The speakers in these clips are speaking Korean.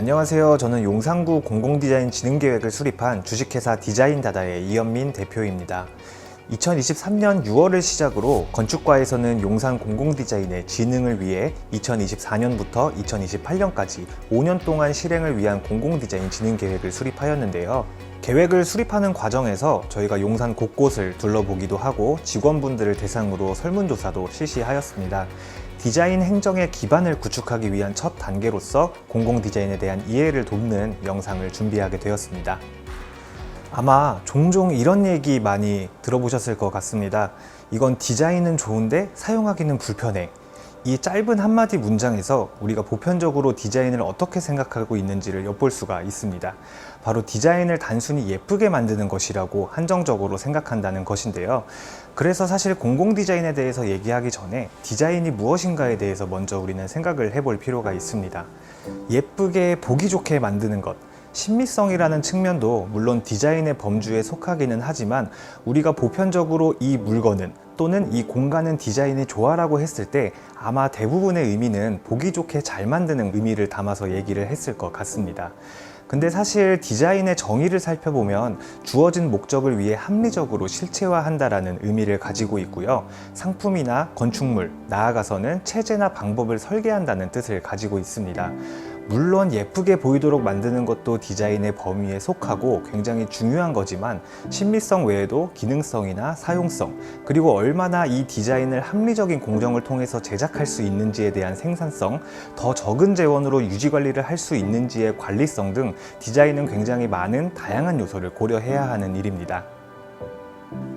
안녕하세요. 저는 용산구 공공디자인 진흥계획을 수립한 주식회사 디자인다다의 이현민 대표입니다. 2023년 6월을 시작으로 건축과에서는 용산 공공디자인의 진흥을 위해 2024년부터 2028년까지 5년 동안 실행을 위한 공공디자인 진흥계획을 수립하였는데요. 계획을 수립하는 과정에서 저희가 용산 곳곳을 둘러보기도 하고 직원분들을 대상으로 설문조사도 실시하였습니다. 디자인 행정의 기반을 구축하기 위한 첫 단계로서 공공디자인에 대한 이해를 돕는 영상을 준비하게 되었습니다. 아마 종종 이런 얘기 많이 들어보셨을 것 같습니다. 이건 디자인은 좋은데 사용하기는 불편해. 이 짧은 한마디 문장에서 우리가 보편적으로 디자인을 어떻게 생각하고 있는지를 엿볼 수가 있습니다. 바로 디자인을 단순히 예쁘게 만드는 것이라고 한정적으로 생각한다는 것인데요. 그래서 사실 공공디자인에 대해서 얘기하기 전에 디자인이 무엇인가에 대해서 먼저 우리는 생각을 해볼 필요가 있습니다. 예쁘게 보기 좋게 만드는 것, 신미성이라는 측면도 물론 디자인의 범주에 속하기는 하지만 우리가 보편적으로 이 물건은 또는 이 공간은 디자인이 좋아라고 했을 때 아마 대부분의 의미는 보기 좋게 잘 만드는 의미를 담아서 얘기를 했을 것 같습니다. 근데 사실 디자인의 정의를 살펴보면 주어진 목적을 위해 합리적으로 실체화한다라는 의미를 가지고 있고요. 상품이나 건축물, 나아가서는 체제나 방법을 설계한다는 뜻을 가지고 있습니다. 물론 예쁘게 보이도록 만드는 것도 디자인의 범위에 속하고 굉장히 중요한 거지만 신미성 외에도 기능성이나 사용성, 그리고 얼마나 이 디자인을 합리적인 공정을 통해서 제작할 수 있는지에 대한 생산성, 더 적은 재원으로 유지관리를 할 수 있는지의 관리성 등 디자인은 굉장히 많은 다양한 요소를 고려해야 하는 일입니다.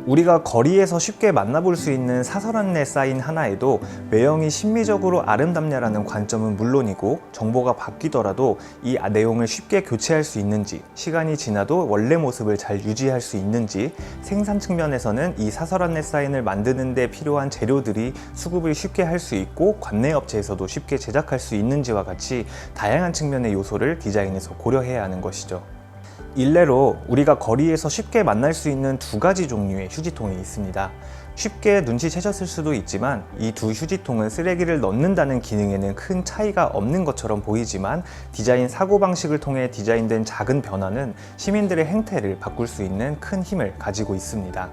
우리가 거리에서 쉽게 만나볼 수 있는 사설 안내 사인 하나에도 외형이 심미적으로 아름답냐라는 관점은 물론이고 정보가 바뀌더라도 이 내용을 쉽게 교체할 수 있는지, 시간이 지나도 원래 모습을 잘 유지할 수 있는지, 생산 측면에서는 이 사설 안내 사인을 만드는 데 필요한 재료들이 수급을 쉽게 할 수 있고 관내업체에서도 쉽게 제작할 수 있는지와 같이 다양한 측면의 요소를 디자인에서 고려해야 하는 것이죠. 일례로 우리가 거리에서 쉽게 만날 수 있는 두 가지 종류의 휴지통이 있습니다. 쉽게 눈치채셨을 수도 있지만 이 두 휴지통은 쓰레기를 넣는다는 기능에는 큰 차이가 없는 것처럼 보이지만 디자인 사고방식을 통해 디자인된 작은 변화는 시민들의 행태를 바꿀 수 있는 큰 힘을 가지고 있습니다.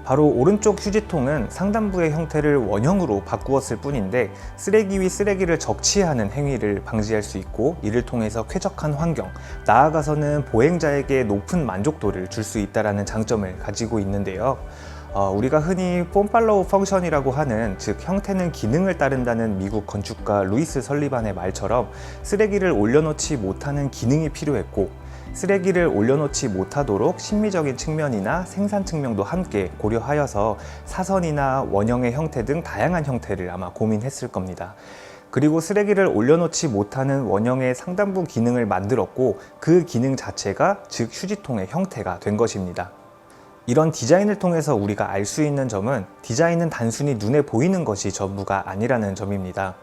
바로 오른쪽 휴지통은 상단부의 형태를 원형으로 바꾸었을 뿐인데 쓰레기 위 쓰레기를 적치하는 행위를 방지할 수 있고 이를 통해서 쾌적한 환경, 나아가서는 보행자에게 높은 만족도를 줄 수 있다는 장점을 가지고 있는데요. 우리가 흔히 폼팔로우 펑션이라고 하는, 즉 형태는 기능을 따른다는 미국 건축가 루이스 설리반의 말처럼 쓰레기를 올려놓지 못하는 기능이 필요했고 쓰레기를 올려놓지 못하도록 심미적인 측면이나 생산 측면도 함께 고려하여서 사선이나 원형의 형태 등 다양한 형태를 아마 고민했을 겁니다. 그리고 쓰레기를 올려놓지 못하는 원형의 상단부 기능을 만들었고 그 기능 자체가 즉 휴지통의 형태가 된 것입니다. 이런 디자인을 통해서 우리가 알 수 있는 점은 디자인은 단순히 눈에 보이는 것이 전부가 아니라는 점입니다.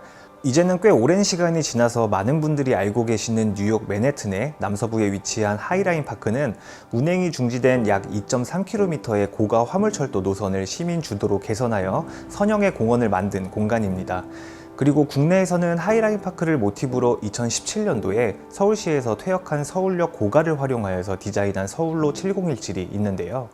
이제는 꽤 오랜 시간이 지나서 많은 분들이 알고 계시는 뉴욕 맨해튼의 남서부에 위치한 하이라인 파크는 운행이 중지된 약 2.3km의 고가 화물철도 노선을 시민 주도로 개선하여 선형의 공원을 만든 공간입니다. 그리고 국내에서는 하이라인 파크를 모티브로 2017년도에 서울시에서 퇴역한 서울역 고가를 활용하여서 디자인한 서울로 7017이 있는데요.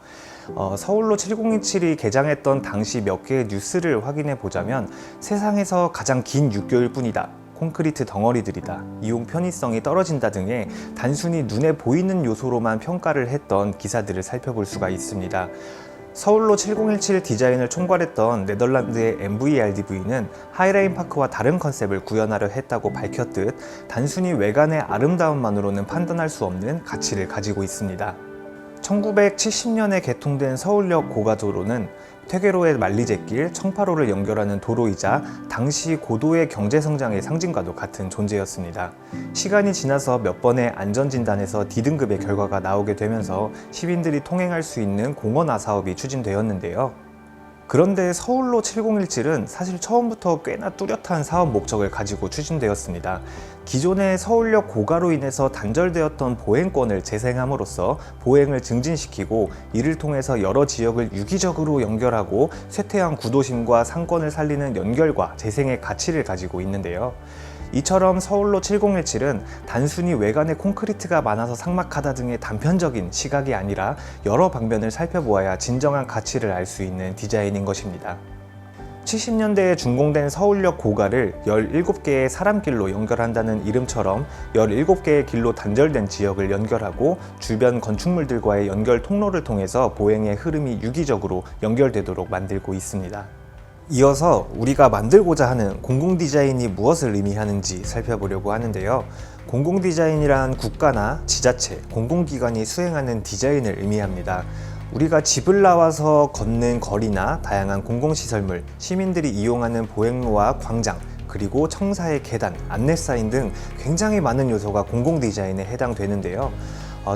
서울로 7017이 개장했던 당시 몇 개의 뉴스를 확인해 보자면 세상에서 가장 긴 6개월 뿐이다, 콘크리트 덩어리들이다, 이용 편의성이 떨어진다 등의 단순히 눈에 보이는 요소로만 평가를 했던 기사들을 살펴볼 수가 있습니다. 서울로 7017 디자인을 총괄했던 네덜란드의 MVRDV는 하이라인 파크와 다른 컨셉을 구현하려 했다고 밝혔듯 단순히 외관의 아름다움만으로는 판단할 수 없는 가치를 가지고 있습니다. 1970년에 개통된 서울역 고가도로는 퇴계로의 만리제길, 청파로를 연결하는 도로이자 당시 고도의 경제성장의 상징과도 같은 존재였습니다. 시간이 지나서 몇 번의 안전진단에서 D등급의 결과가 나오게 되면서 시민들이 통행할 수 있는 공원화 사업이 추진되었는데요. 그런데 서울로 7017은 사실 처음부터 꽤나 뚜렷한 사업 목적을 가지고 추진되었습니다. 기존의 서울역 고가로 인해서 단절되었던 보행권을 재생함으로써 보행을 증진시키고 이를 통해서 여러 지역을 유기적으로 연결하고 쇠퇴한 구도심과 상권을 살리는 연결과 재생의 가치를 가지고 있는데요. 이처럼 서울로 7017은 단순히 외관에 콘크리트가 많아서 삭막하다 등의 단편적인 시각이 아니라 여러 방면을 살펴보아야 진정한 가치를 알 수 있는 디자인인 것입니다. 70년대에 준공된 서울역 고가를 17개의 사람길로 연결한다는 이름처럼 17개의 길로 단절된 지역을 연결하고 주변 건축물들과의 연결 통로를 통해서 보행의 흐름이 유기적으로 연결되도록 만들고 있습니다. 이어서 우리가 만들고자 하는 공공디자인이 무엇을 의미하는지 살펴보려고 하는데요. 공공디자인이란 국가나 지자체, 공공기관이 수행하는 디자인을 의미합니다. 우리가 집을 나와서 걷는 거리나 다양한 공공시설물, 시민들이 이용하는 보행로와 광장, 그리고 청사의 계단, 안내사인 등 굉장히 많은 요소가 공공디자인에 해당되는데요.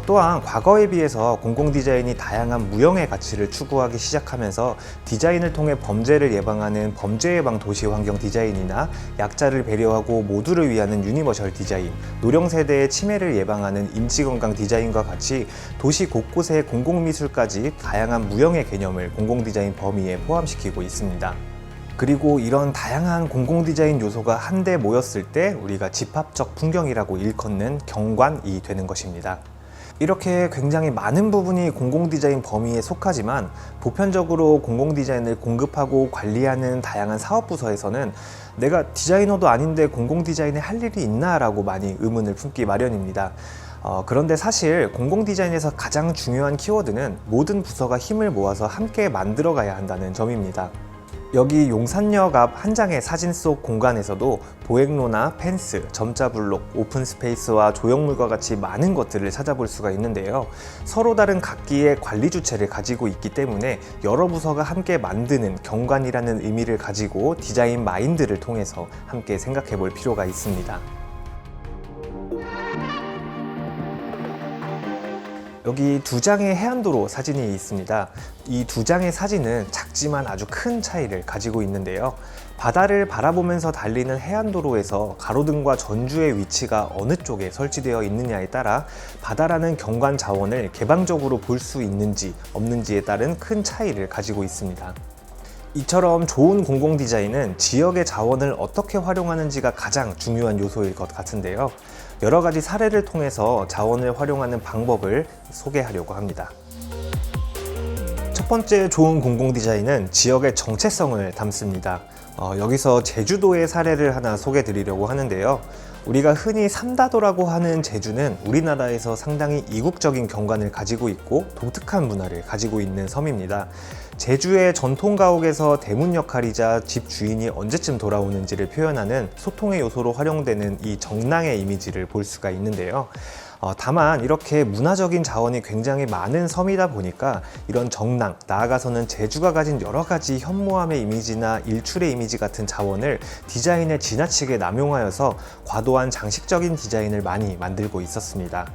또한 과거에 비해서 공공디자인이 다양한 무형의 가치를 추구하기 시작하면서 디자인을 통해 범죄를 예방하는 범죄예방 도시환경 디자인이나 약자를 배려하고 모두를 위하는 유니버셜 디자인, 노령세대의 치매를 예방하는 임시건강 디자인과 같이 도시 곳곳의 공공미술까지 다양한 무형의 개념을 공공디자인 범위에 포함시키고 있습니다. 그리고 이런 다양한 공공디자인 요소가 한데 모였을 때 우리가 집합적 풍경이라고 일컫는 경관이 되는 것입니다. 이렇게 굉장히 많은 부분이 공공디자인 범위에 속하지만 보편적으로 공공디자인을 공급하고 관리하는 다양한 사업부서에서는 내가 디자이너도 아닌데 공공디자인에 할 일이 있나 라고 많이 의문을 품기 마련입니다. 그런데 사실 공공디자인에서 가장 중요한 키워드는 모든 부서가 힘을 모아서 함께 만들어가야 한다는 점입니다. 여기 용산역 앞 한 장의 사진 속 공간에서도 보행로나 펜스, 점자블록, 오픈스페이스와 조형물과 같이 많은 것들을 찾아볼 수가 있는데요. 서로 다른 각기의 관리 주체를 가지고 있기 때문에 여러 부서가 함께 만드는 경관이라는 의미를 가지고 디자인 마인드를 통해서 함께 생각해 볼 필요가 있습니다. 여기 두 장의 해안도로 사진이 있습니다. 이 두 장의 사진은 작지만 아주 큰 차이를 가지고 있는데요. 바다를 바라보면서 달리는 해안도로에서 가로등과 전주의 위치가 어느 쪽에 설치되어 있느냐에 따라 바다라는 경관 자원을 개방적으로 볼 수 있는지 없는지에 따른 큰 차이를 가지고 있습니다. 이처럼 좋은 공공디자인은 지역의 자원을 어떻게 활용하는지가 가장 중요한 요소일 것 같은데요. 여러 가지 사례를 통해서 자원을 활용하는 방법을 소개하려고 합니다. 첫 번째 좋은 공공디자인은 지역의 정체성을 담습니다. 여기서 제주도의 사례를 하나 소개해 드리려고 하는데요. 우리가 흔히 삼다도라고 하는 제주는 우리나라에서 상당히 이국적인 경관을 가지고 있고 독특한 문화를 가지고 있는 섬입니다. 제주의 전통 가옥에서 대문 역할이자 집 주인이 언제쯤 돌아오는지를 표현하는 소통의 요소로 활용되는 이 정랑의 이미지를 볼 수가 있는데요. 다만 이렇게 문화적인 자원이 굉장히 많은 섬이다 보니까 이런 정랑, 나아가서는 제주가 가진 여러 가지 현무암의 이미지나 일출의 이미지 같은 자원을 디자인에 지나치게 남용하여서 과도한 장식적인 디자인을 많이 만들고 있었습니다.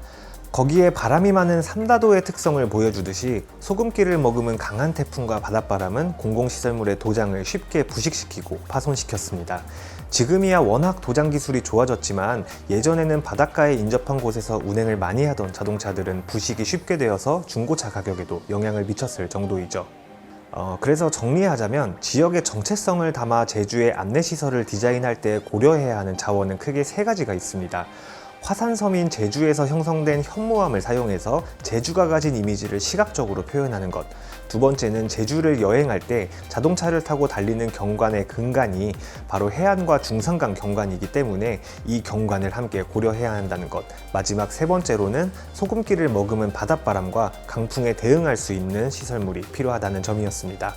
거기에 바람이 많은 삼다도의 특성을 보여주듯이 소금기를 머금은 강한 태풍과 바닷바람은 공공시설물의 도장을 쉽게 부식시키고 파손시켰습니다. 지금이야 워낙 도장 기술이 좋아졌지만 예전에는 바닷가에 인접한 곳에서 운행을 많이 하던 자동차들은 부식이 쉽게 되어서 중고차 가격에도 영향을 미쳤을 정도이죠. 그래서 정리하자면 지역의 정체성을 담아 제주의 안내시설을 디자인할 때 고려해야 하는 자원은 크게 세 가지가 있습니다. 화산섬인 제주에서 형성된 현무암을 사용해서 제주가 가진 이미지를 시각적으로 표현하는 것. 두 번째는 제주를 여행할 때 자동차를 타고 달리는 경관의 근간이 바로 해안과 중산강 경관이기 때문에 이 경관을 함께 고려해야 한다는 것. 마지막 세 번째로는 소금기를 머금은 바닷바람과 강풍에 대응할 수 있는 시설물이 필요하다는 점이었습니다.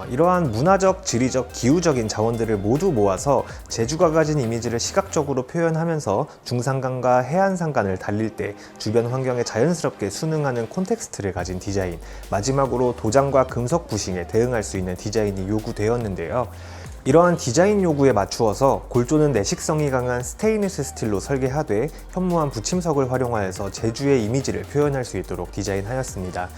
이러한 문화적, 지리적, 기후적인 자원들을 모두 모아서 제주가 가진 이미지를 시각적으로 표현하면서 중산강과 해안산간을 달릴 때 주변 환경에 자연스럽게 순응하는 콘텍스트를 가진 디자인, 마지막으로 도장과 금속 부싱에 대응할 수 있는 디자인이 요구되었는데요. 이러한 디자인 요구에 맞추어서 골조는 내식성이 강한 스테인리스 스틸로 설계하되 현무암 붙임석을 활용하여서 제주의 이미지를 표현할 수 있도록 디자인하였습니다.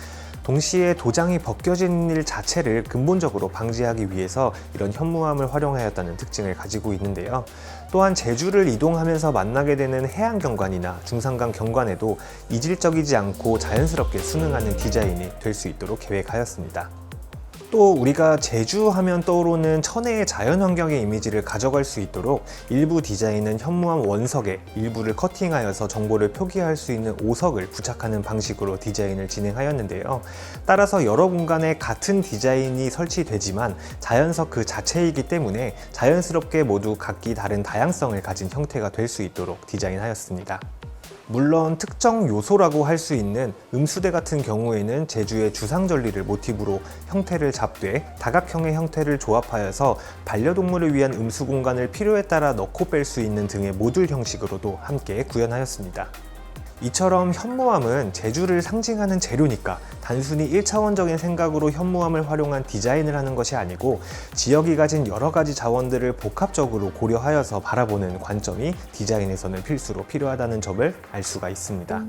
동시에 도장이 벗겨진 일 자체를 근본적으로 방지하기 위해서 이런 현무암을 활용하였다는 특징을 가지고 있는데요. 또한 제주를 이동하면서 만나게 되는 해안 경관이나 중산강 경관에도 이질적이지 않고 자연스럽게 순응하는 디자인이 될 수 있도록 계획하였습니다. 또 우리가 제주하면 떠오르는 천혜의 자연환경의 이미지를 가져갈 수 있도록 일부 디자인은 현무암 원석에 일부를 커팅하여서 정보를 표기할 수 있는 오석을 부착하는 방식으로 디자인을 진행하였는데요. 따라서 여러 공간에 같은 디자인이 설치되지만 자연석 그 자체이기 때문에 자연스럽게 모두 각기 다른 다양성을 가진 형태가 될 수 있도록 디자인하였습니다. 물론 특정 요소라고 할 수 있는 음수대 같은 경우에는 제주의 주상절리를 모티브로 형태를 잡되 다각형의 형태를 조합하여서 반려동물을 위한 음수 공간을 필요에 따라 넣고 뺄 수 있는 등의 모듈 형식으로도 함께 구현하였습니다. 이처럼 현무암은 제주를 상징하는 재료니까 단순히 1차원적인 생각으로 현무암을 활용한 디자인을 하는 것이 아니고 지역이 가진 여러 가지 자원들을 복합적으로 고려하여서 바라보는 관점이 디자인에서는 필수로 필요하다는 점을 알 수가 있습니다.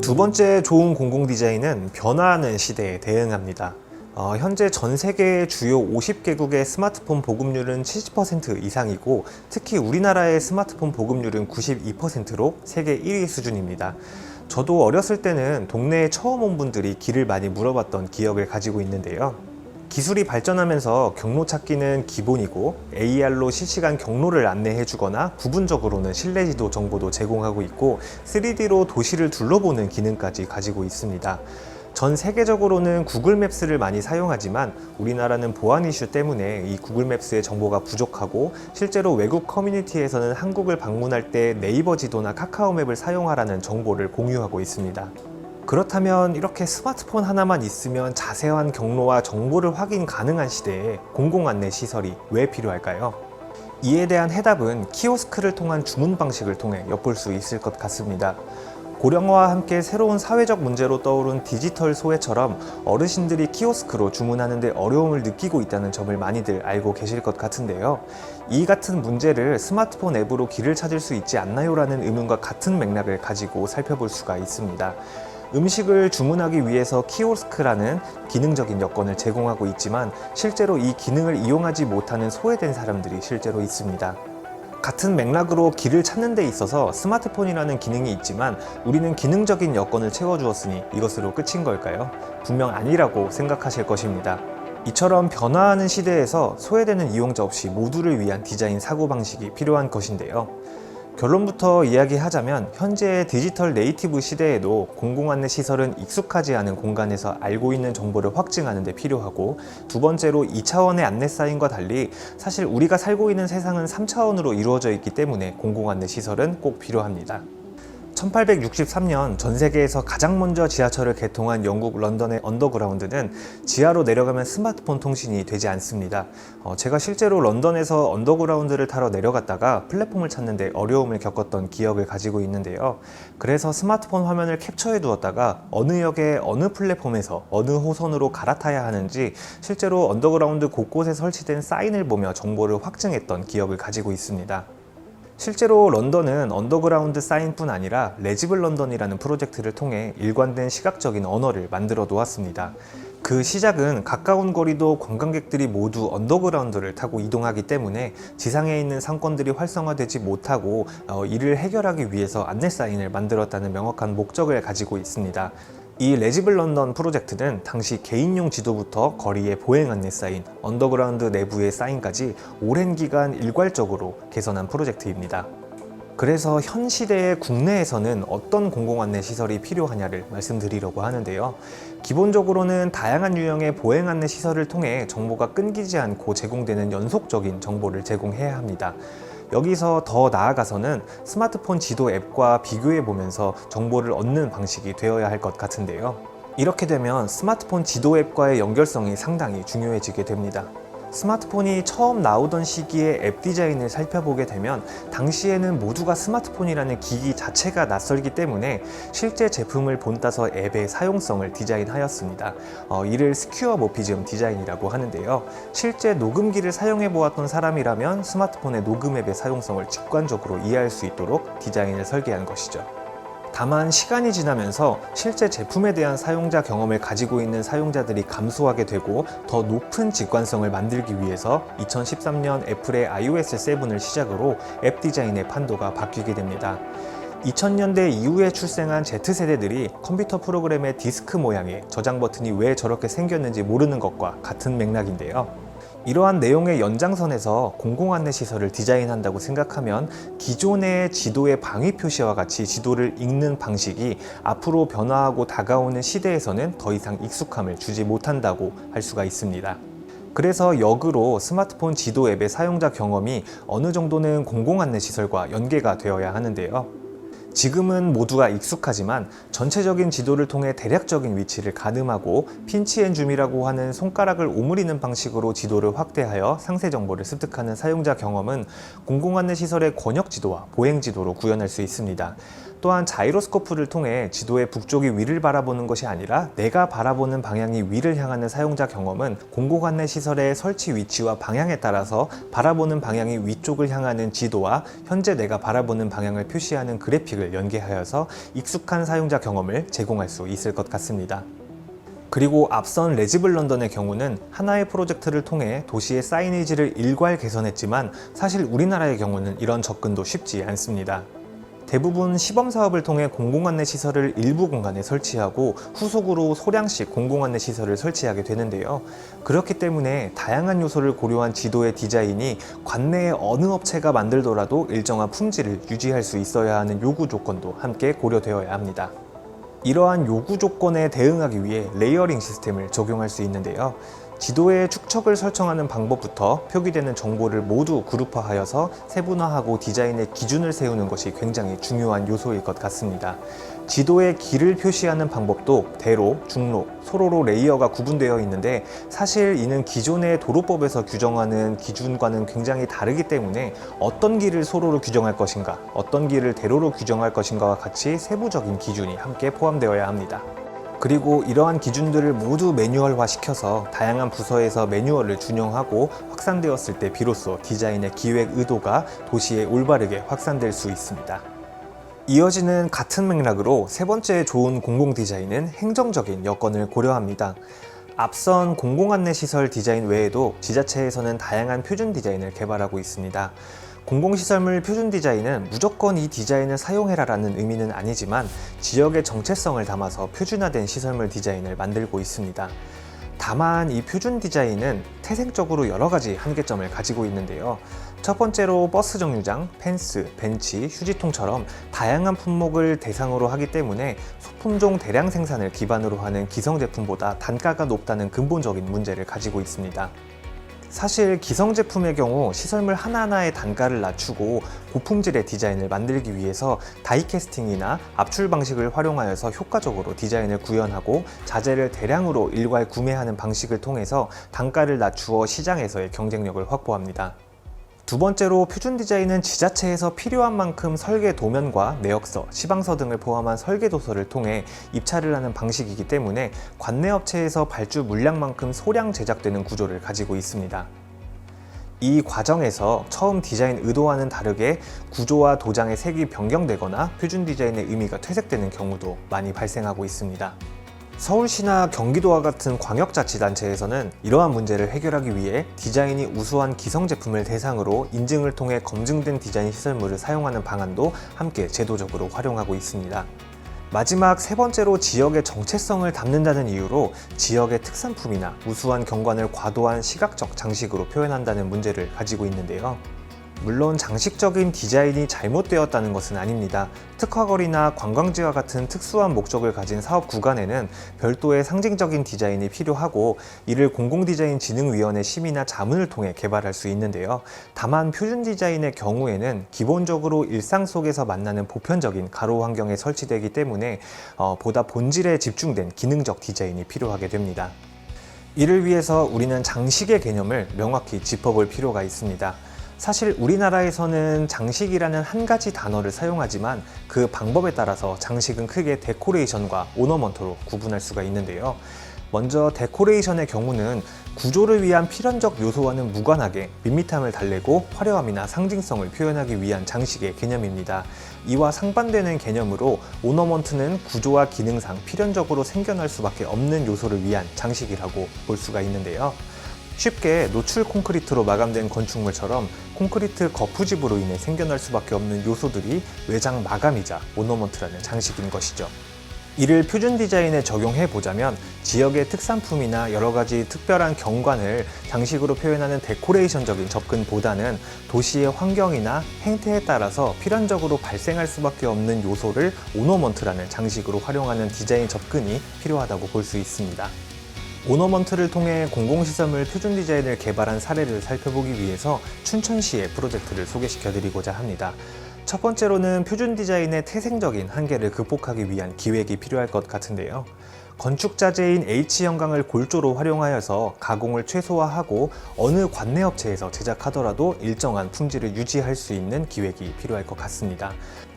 두 번째 좋은 공공 디자인은 변화하는 시대에 대응합니다. 현재 전 세계 주요 50개국의 스마트폰 보급률은 70% 이상이고 특히 우리나라의 스마트폰 보급률은 92%로 세계 1위 수준입니다. 저도 어렸을 때는 동네에 처음 온 분들이 길을 많이 물어봤던 기억을 가지고 있는데요. 기술이 발전하면서 경로 찾기는 기본이고 AR로 실시간 경로를 안내해 주거나 부분적으로는 실내지도 정보도 제공하고 있고 3D로 도시를 둘러보는 기능까지 가지고 있습니다. 전 세계적으로는 구글 맵스를 많이 사용하지만 우리나라는 보안 이슈 때문에 이 구글 맵스의 정보가 부족하고 실제로 외국 커뮤니티에서는 한국을 방문할 때 네이버 지도나 카카오 맵을 사용하라는 정보를 공유하고 있습니다. 그렇다면 이렇게 스마트폰 하나만 있으면 자세한 경로와 정보를 확인 가능한 시대에 공공안내 시설이 왜 필요할까요? 이에 대한 해답은 키오스크를 통한 주문 방식을 통해 엿볼 수 있을 것 같습니다. 고령화와 함께 새로운 사회적 문제로 떠오른 디지털 소외처럼 어르신들이 키오스크로 주문하는 데 어려움을 느끼고 있다는 점을 많이들 알고 계실 것 같은데요. 이 같은 문제를 스마트폰 앱으로 길을 찾을 수 있지 않나요? 라는 의문과 같은 맥락을 가지고 살펴볼 수가 있습니다. 음식을 주문하기 위해서 키오스크라는 기능적인 여건을 제공하고 있지만 실제로 이 기능을 이용하지 못하는 소외된 사람들이 실제로 있습니다. 같은 맥락으로 길을 찾는 데 있어서 스마트폰이라는 기능이 있지만 우리는 기능적인 여건을 채워주었으니 이것으로 끝인 걸까요? 분명 아니라고 생각하실 것입니다. 이처럼 변화하는 시대에서 소외되는 이용자 없이 모두를 위한 디자인 사고방식이 필요한 것인데요. 결론부터 이야기하자면 현재의 디지털 네이티브 시대에도 공공안내 시설은 익숙하지 않은 공간에서 알고 있는 정보를 확증하는 데 필요하고 두 번째로 2차원의 안내 사인과 달리 사실 우리가 살고 있는 세상은 3차원으로 이루어져 있기 때문에 공공안내 시설은 꼭 필요합니다. 1863년 전 세계에서 가장 먼저 지하철을 개통한 영국 런던의 언더그라운드는 지하로 내려가면 스마트폰 통신이 되지 않습니다. 제가 실제로 런던에서 언더그라운드를 타러 내려갔다가 플랫폼을 찾는데 어려움을 겪었던 기억을 가지고 있는데요. 그래서 스마트폰 화면을 캡처해 두었다가 어느 역에 어느 플랫폼에서 어느 호선으로 갈아타야 하는지 실제로 언더그라운드 곳곳에 설치된 사인을 보며 정보를 확증했던 기억을 가지고 있습니다. 실제로 런던은 언더그라운드 사인뿐 아니라 레지블 런던이라는 프로젝트를 통해 일관된 시각적인 언어를 만들어 놓았습니다. 그 시작은 가까운 거리도 관광객들이 모두 언더그라운드를 타고 이동하기 때문에 지상에 있는 상권들이 활성화되지 못하고 이를 해결하기 위해서 안내 사인을 만들었다는 명확한 목적을 가지고 있습니다. 이 레지블 런던 프로젝트는 당시 개인용 지도부터 거리의 보행 안내 사인, 언더그라운드 내부의 사인까지 오랜 기간 일괄적으로 개선한 프로젝트입니다. 그래서 현 시대의 국내에서는 어떤 공공안내 시설이 필요하냐를 말씀드리려고 하는데요. 기본적으로는 다양한 유형의 보행 안내 시설을 통해 정보가 끊기지 않고 제공되는 연속적인 정보를 제공해야 합니다. 여기서 더 나아가서는 스마트폰 지도 앱과 비교해 보면서 정보를 얻는 방식이 되어야 할 것 같은데요. 이렇게 되면 스마트폰 지도 앱과의 연결성이 상당히 중요해지게 됩니다. 스마트폰이 처음 나오던 시기에 앱 디자인을 살펴보게 되면 당시에는 모두가 스마트폰이라는 기기 자체가 낯설기 때문에 실제 제품을 본따서 앱의 사용성을 디자인하였습니다. 이를 스큐어모피즘 디자인이라고 하는데요. 실제 녹음기를 사용해 보았던 사람이라면 스마트폰의 녹음 앱의 사용성을 직관적으로 이해할 수 있도록 디자인을 설계한 것이죠. 다만 시간이 지나면서 실제 제품에 대한 사용자 경험을 가지고 있는 사용자들이 감소하게 되고 더 높은 직관성을 만들기 위해서 2013년 애플의 iOS 7을 시작으로 앱 디자인의 판도가 바뀌게 됩니다. 2000년대 이후에 출생한 Z세대들이 컴퓨터 프로그램의 디스크 모양의 저장 버튼이 왜 저렇게 생겼는지 모르는 것과 같은 맥락인데요. 이러한 내용의 연장선에서 공공안내 시설을 디자인한다고 생각하면 기존의 지도의 방위 표시와 같이 지도를 읽는 방식이 앞으로 변화하고 다가오는 시대에서는 더 이상 익숙함을 주지 못한다고 할 수가 있습니다. 그래서 역으로 스마트폰 지도 앱의 사용자 경험이 어느 정도는 공공안내 시설과 연계가 되어야 하는데요. 지금은 모두가 익숙하지만 전체적인 지도를 통해 대략적인 위치를 가늠하고 핀치앤줌이라고 하는 손가락을 오므리는 방식으로 지도를 확대하여 상세 정보를 습득하는 사용자 경험은 공공안내 시설의 권역 지도와 보행 지도로 구현할 수 있습니다. 또한 자이로스코프를 통해 지도의 북쪽이 위를 바라보는 것이 아니라 내가 바라보는 방향이 위를 향하는 사용자 경험은 공공안내 시설의 설치 위치와 방향에 따라서 바라보는 방향이 위쪽을 향하는 지도와 현재 내가 바라보는 방향을 표시하는 그래픽을 연계하여서 익숙한 사용자 경험을 제공할 수 있을 것 같습니다. 그리고 앞선 레지블 런던의 경우는 하나의 프로젝트를 통해 도시의 사이니지를 일괄 개선했지만 사실 우리나라의 경우는 이런 접근도 쉽지 않습니다. 대부분 시범 사업을 통해 공공안내 시설을 일부 공간에 설치하고 후속으로 소량씩 공공안내 시설을 설치하게 되는데요. 그렇기 때문에 다양한 요소를 고려한 지도의 디자인이 관내의 어느 업체가 만들더라도 일정한 품질을 유지할 수 있어야 하는 요구 조건도 함께 고려되어야 합니다. 이러한 요구 조건에 대응하기 위해 레이어링 시스템을 적용할 수 있는데요. 지도의 축척을 설정하는 방법부터 표기되는 정보를 모두 그룹화하여서 세분화하고 디자인의 기준을 세우는 것이 굉장히 중요한 요소일 것 같습니다. 지도의 길을 표시하는 방법도 대로, 중로, 소로로 레이어가 구분되어 있는데 사실 이는 기존의 도로법에서 규정하는 기준과는 굉장히 다르기 때문에 어떤 길을 소로로 규정할 것인가, 어떤 길을 대로로 규정할 것인가와 같이 세부적인 기준이 함께 포함되어야 합니다. 그리고 이러한 기준들을 모두 매뉴얼화 시켜서 다양한 부서에서 매뉴얼을 준용하고 확산되었을 때 비로소 디자인의 기획 의도가 도시에 올바르게 확산될 수 있습니다. 이어지는 같은 맥락으로 세 번째 좋은 공공 디자인은 행정적인 여건을 고려합니다. 앞선 공공안내시설 디자인 외에도 지자체에서는 다양한 표준 디자인을 개발하고 있습니다. 공공시설물 표준 디자인은 무조건 이 디자인을 사용해라 라는 의미는 아니지만 지역의 정체성을 담아서 표준화된 시설물 디자인을 만들고 있습니다. 다만 이 표준 디자인은 태생적으로 여러 가지 한계점을 가지고 있는데요. 첫 번째로 버스 정류장, 펜스, 벤치, 휴지통처럼 다양한 품목을 대상으로 하기 때문에 소품종 대량 생산을 기반으로 하는 기성제품보다 단가가 높다는 근본적인 문제를 가지고 있습니다. 사실 기성제품의 경우 시설물 하나하나의 단가를 낮추고 고품질의 디자인을 만들기 위해서 다이캐스팅이나 압출 방식을 활용하여서 효과적으로 디자인을 구현하고 자재를 대량으로 일괄 구매하는 방식을 통해서 단가를 낮추어 시장에서의 경쟁력을 확보합니다. 두 번째로 표준 디자인은 지자체에서 필요한 만큼 설계 도면과 내역서, 시방서 등을 포함한 설계 도서를 통해 입찰을 하는 방식이기 때문에 관내 업체에서 발주 물량만큼 소량 제작되는 구조를 가지고 있습니다. 이 과정에서 처음 디자인 의도와는 다르게 구조와 도장의 색이 변경되거나 표준 디자인의 의미가 퇴색되는 경우도 많이 발생하고 있습니다. 서울시나 경기도와 같은 광역자치단체에서는 이러한 문제를 해결하기 위해 디자인이 우수한 기성제품을 대상으로 인증을 통해 검증된 디자인 시설물을 사용하는 방안도 함께 제도적으로 활용하고 있습니다. 마지막 세 번째로 지역의 정체성을 담는다는 이유로 지역의 특산품이나 우수한 경관을 과도한 시각적 장식으로 표현한다는 문제를 가지고 있는데요. 물론 장식적인 디자인이 잘못되었다는 것은 아닙니다. 특화거리나 관광지와 같은 특수한 목적을 가진 사업 구간에는 별도의 상징적인 디자인이 필요하고 이를 공공디자인진흥위원회 심의나 자문을 통해 개발할 수 있는데요. 다만 표준 디자인의 경우에는 기본적으로 일상 속에서 만나는 보편적인 가로 환경에 설치되기 때문에 보다 본질에 집중된 기능적 디자인이 필요하게 됩니다. 이를 위해서 우리는 장식의 개념을 명확히 짚어볼 필요가 있습니다. 사실 우리나라에서는 장식이라는 한 가지 단어를 사용하지만 그 방법에 따라서 장식은 크게 데코레이션과 오너먼트로 구분할 수가 있는데요. 먼저 데코레이션의 경우는 구조를 위한 필연적 요소와는 무관하게 밋밋함을 달래고 화려함이나 상징성을 표현하기 위한 장식의 개념입니다. 이와 상반되는 개념으로 오너먼트는 구조와 기능상 필연적으로 생겨날 수밖에 없는 요소를 위한 장식이라고 볼 수가 있는데요. 쉽게 노출 콘크리트로 마감된 건축물처럼 콘크리트 거푸집으로 인해 생겨날 수밖에 없는 요소들이 외장 마감이자 오너먼트라는 장식인 것이죠. 이를 표준 디자인에 적용해 보자면 지역의 특산품이나 여러 가지 특별한 경관을 장식으로 표현하는 데코레이션적인 접근보다는 도시의 환경이나 행태에 따라서 필연적으로 발생할 수밖에 없는 요소를 오너먼트라는 장식으로 활용하는 디자인 접근이 필요하다고 볼 수 있습니다. 오너먼트를 통해 공공시설물 표준 디자인을 개발한 사례를 살펴보기 위해서 춘천시의 프로젝트를 소개시켜 드리고자 합니다. 첫 번째로는 표준 디자인의 태생적인 한계를 극복하기 위한 기획이 필요할 것 같은데요. 건축 자재인 H형광을 골조로 활용하여서 가공을 최소화하고 어느 관내업체에서 제작하더라도 일정한 품질을 유지할 수 있는 기획이 필요할 것 같습니다.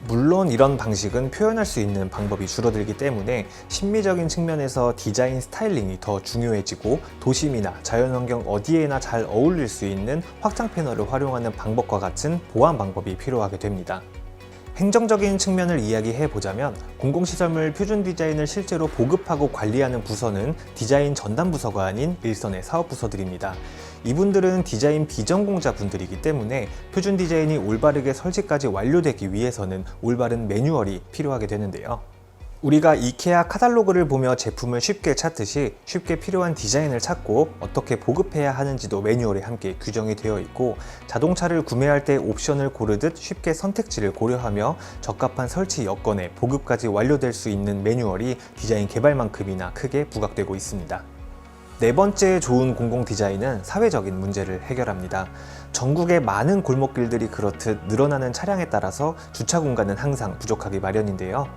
물론 이런 방식은 표현할 수 있는 방법이 줄어들기 때문에 심미적인 측면에서 디자인 스타일링이 더 중요해지고 도심이나 자연환경 어디에나 잘 어울릴 수 있는 확장 패널을 활용하는 방법과 같은 보완 방법이 필요하게 됩니다. 행정적인 측면을 이야기해 보자면 공공시설물 표준 디자인을 실제로 보급하고 관리하는 부서는 디자인 전담 부서가 아닌 일선의 사업 부서들입니다. 이분들은 디자인 비전공자 분들이기 때문에 표준 디자인이 올바르게 설치까지 완료되기 위해서는 올바른 매뉴얼이 필요하게 되는데요. 우리가 이케아 카탈로그를 보며 제품을 쉽게 찾듯이 쉽게 필요한 디자인을 찾고 어떻게 보급해야 하는지도 매뉴얼에 함께 규정이 되어 있고, 자동차를 구매할 때 옵션을 고르듯 쉽게 선택지를 고려하며 적합한 설치 여건에 보급까지 완료될 수 있는 매뉴얼이 디자인 개발만큼이나 크게 부각되고 있습니다. 네 번째 좋은 공공 디자인은 사회적인 문제를 해결합니다. 전국의 많은 골목길들이 그렇듯 늘어나는 차량에 따라서 주차 공간은 항상 부족하기 마련인데요.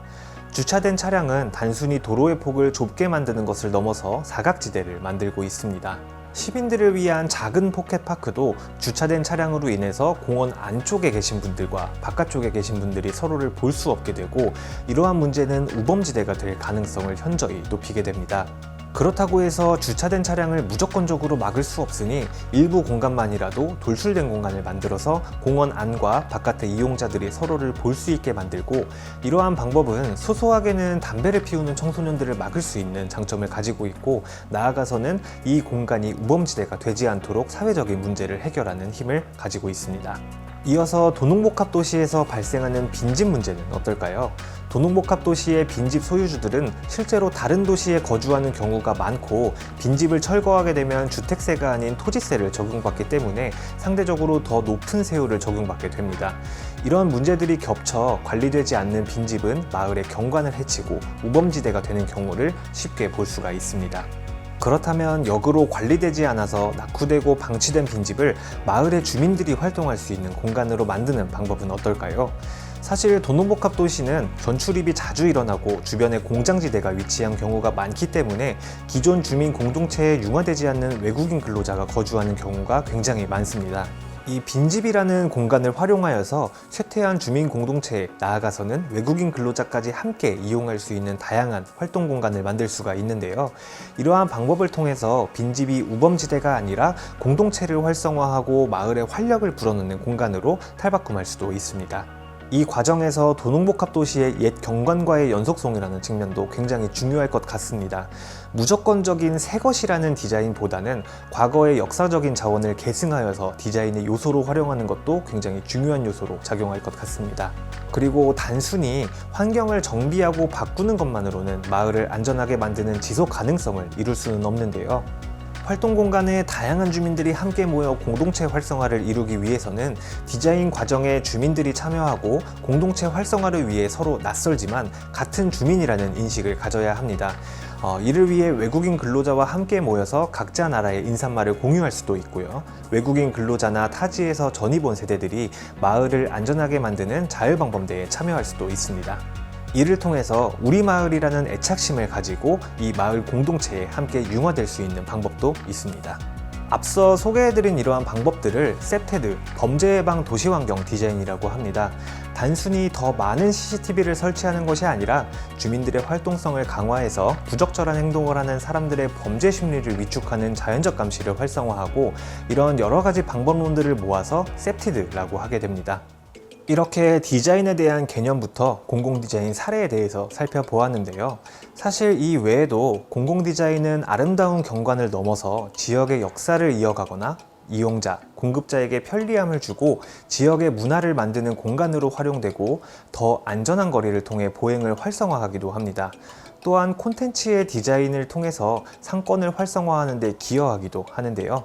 주차된 차량은 단순히 도로의 폭을 좁게 만드는 것을 넘어서 사각지대를 만들고 있습니다. 시민들을 위한 작은 포켓파크도 주차된 차량으로 인해서 공원 안쪽에 계신 분들과 바깥쪽에 계신 분들이 서로를 볼 수 없게 되고, 이러한 문제는 우범지대가 될 가능성을 현저히 높이게 됩니다. 그렇다고 해서 주차된 차량을 무조건적으로 막을 수 없으니 일부 공간만이라도 돌출된 공간을 만들어서 공원 안과 바깥의 이용자들이 서로를 볼 수 있게 만들고, 이러한 방법은 소소하게는 담배를 피우는 청소년들을 막을 수 있는 장점을 가지고 있고, 나아가서는 이 공간이 우범지대가 되지 않도록 사회적인 문제를 해결하는 힘을 가지고 있습니다. 이어서 도농복합도시에서 발생하는 빈집 문제는 어떨까요? 도농복합도시의 빈집 소유주들은 실제로 다른 도시에 거주하는 경우가 많고, 빈집을 철거하게 되면 주택세가 아닌 토지세를 적용받기 때문에 상대적으로 더 높은 세율을 적용받게 됩니다. 이런 문제들이 겹쳐 관리되지 않는 빈집은 마을의 경관을 해치고 우범지대가 되는 경우를 쉽게 볼 수가 있습니다. 그렇다면 역으로 관리되지 않아서 낙후되고 방치된 빈집을 마을의 주민들이 활동할 수 있는 공간으로 만드는 방법은 어떨까요? 사실 도농복합 도시는 전출입이 자주 일어나고 주변에 공장지대가 위치한 경우가 많기 때문에 기존 주민 공동체에 융화되지 않는 외국인 근로자가 거주하는 경우가 굉장히 많습니다. 이 빈집이라는 공간을 활용하여서 쇠퇴한 주민 공동체에, 나아가서는 외국인 근로자까지 함께 이용할 수 있는 다양한 활동 공간을 만들 수가 있는데요. 이러한 방법을 통해서 빈집이 우범지대가 아니라 공동체를 활성화하고 마을에 활력을 불어넣는 공간으로 탈바꿈할 수도 있습니다. 이 과정에서 도농복합도시의 옛 경관과의 연속성이라는 측면도 굉장히 중요할 것 같습니다. 무조건적인 새 것이라는 디자인보다는 과거의 역사적인 자원을 계승하여서 디자인의 요소로 활용하는 것도 굉장히 중요한 요소로 작용할 것 같습니다. 그리고 단순히 환경을 정비하고 바꾸는 것만으로는 마을을 안전하게 만드는 지속 가능성을 이룰 수는 없는데요. 활동 공간에 다양한 주민들이 함께 모여 공동체 활성화를 이루기 위해서는 디자인 과정에 주민들이 참여하고 공동체 활성화를 위해 서로 낯설지만 같은 주민이라는 인식을 가져야 합니다. 이를 위해 외국인 근로자와 함께 모여서 각자 나라의 인사말을 공유할 수도 있고요. 외국인 근로자나 타지에서 전입 온 세대들이 마을을 안전하게 만드는 자율방범대에 참여할 수도 있습니다. 이를 통해서 우리 마을이라는 애착심을 가지고 이 마을 공동체에 함께 융화될 수 있는 방법도 있습니다. 앞서 소개해드린 이러한 방법들을 세테드, 범죄예방 도시환경 디자인이라고 합니다. 단순히 더 많은 CCTV를 설치하는 것이 아니라 주민들의 활동성을 강화해서 부적절한 행동을 하는 사람들의 범죄 심리를 위축하는 자연적 감시를 활성화하고, 이런 여러 가지 방법론들을 모아서 세티드라고 하게 됩니다. 이렇게 디자인에 대한 개념부터 공공디자인 사례에 대해서 살펴보았는데요. 사실 이 외에도 공공디자인은 아름다운 경관을 넘어서 지역의 역사를 이어가거나 이용자, 공급자에게 편리함을 주고 지역의 문화를 만드는 공간으로 활용되고 더 안전한 거리를 통해 보행을 활성화하기도 합니다. 또한 콘텐츠의 디자인을 통해서 상권을 활성화하는 데 기여하기도 하는데요.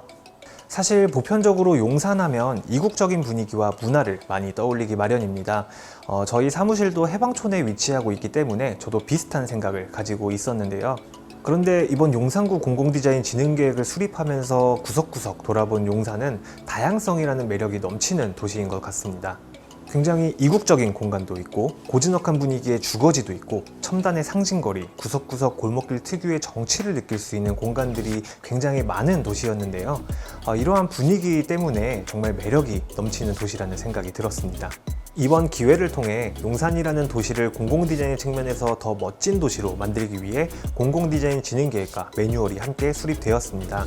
사실 보편적으로 용산하면 이국적인 분위기와 문화를 많이 떠올리기 마련입니다. 저희 사무실도 해방촌에 위치하고 있기 때문에 저도 비슷한 생각을 가지고 있었는데요. 그런데 이번 용산구 공공디자인 진흥계획을 수립하면서 구석구석 돌아본 용산은 다양성이라는 매력이 넘치는 도시인 것 같습니다. 굉장히 이국적인 공간도 있고 고즈넉한 분위기의 주거지도 있고 첨단의 상징거리, 구석구석 골목길 특유의 정취를 느낄 수 있는 공간들이 굉장히 많은 도시였는데요. 이러한 분위기 때문에 정말 매력이 넘치는 도시라는 생각이 들었습니다. 이번 기회를 통해 용산이라는 도시를 공공디자인 측면에서 더 멋진 도시로 만들기 위해 공공디자인 진흥계획과 매뉴얼이 함께 수립되었습니다.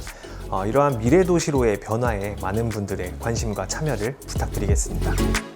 이러한 미래도시로의 변화에 많은 분들의 관심과 참여를 부탁드리겠습니다.